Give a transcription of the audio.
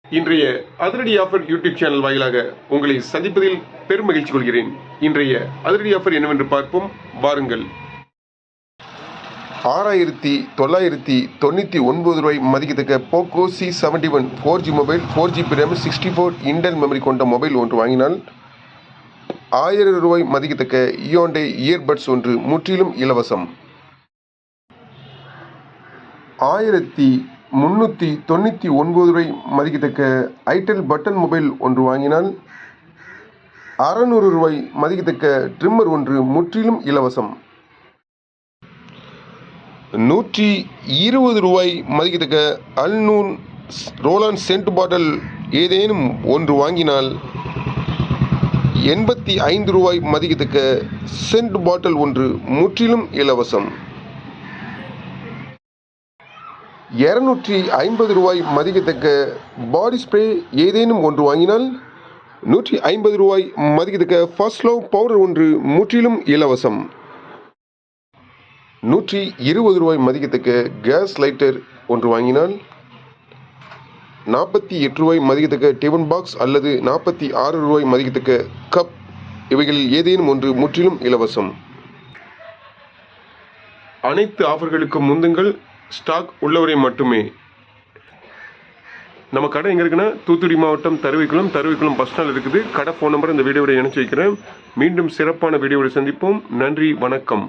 இன்றைய அதிரடி offer YouTube channel வாயிலாக உங்களை சந்திப்பதில் பெரும் மகிழ்ச்சி கொள்கிறேன். இன்றைய அதிரடி ஆஃபர் என்னவென்று பார்ப்போம், வாருங்கள். 6,999 ரூபாய் மதிக்கத்தக்க Poco C71 4G mobile, 4GB RAM, 64 internal memory கொண்ட மொபைல் ஒன்று வாங்கினால் 1000 ரூபாய் மதிக்கத்தக்க இயோண்டே இயர்பட்ஸ் ஒன்று முற்றிலும் இலவசம். 1399 ரூபாய் மதிக்கத்தக்க ஐடெல் பட்டன் மொபைல் ஒன்று வாங்கினால் 600 ரூபாய் மதிக்கத்தக்க ட்ரிம்மர் ஒன்று முற்றிலும் இலவசம். 120 ரூபாய் மதிக்கத்தக்க அல்நூன் ரோலான் சென்ட் பாட்டில் ஏதேனும் ஒன்று வாங்கினால் 85 ரூபாய் மதிக்கத்தக்க சென்ட் பாட்டில் ஒன்று முற்றிலும் இலவசம். 250 ரூபாய் மதிக்கத்தக்க பாடி ஸ்ப்ரே ஏதேனும் ஒன்று வாங்கினால் 150 ரூபாய் மதிக்கத்தக்க ஃபர்ஸ்ட் லவ் பவுடர் ஒன்று முற்றிலும் இலவசம். 120 ரூபாய் மதிக்கத்தக்க கேஸ் லைட்டர் ஒன்று வாங்கினால் 48 ரூபாய் மதிக்கத்தக்க டிஃபன் பாக்ஸ் அல்லது 46 ரூபாய் மதிக்கத்தக்க கப், இவைகளில் ஏதேனும் ஒன்று முற்றிலும் இலவசம். அனைத்து ஆஃபர்களுக்கும் முந்துங்கள், ஸ்டாக் உள்ளவரை மட்டுமே. நம்ம கடை எங்கே இருக்குன்னா தூத்துக்குடி மாவட்டம் தருவிக்குளம் பஸ் ஸ்டாண்ட் இருக்குது. கடை ஃபோன் நம்பர் இந்த வீடியோவோட இணைச்சி வைக்கிறேன். மீண்டும் சிறப்பான வீடியோவோட சந்திப்போம். நன்றி, வணக்கம்.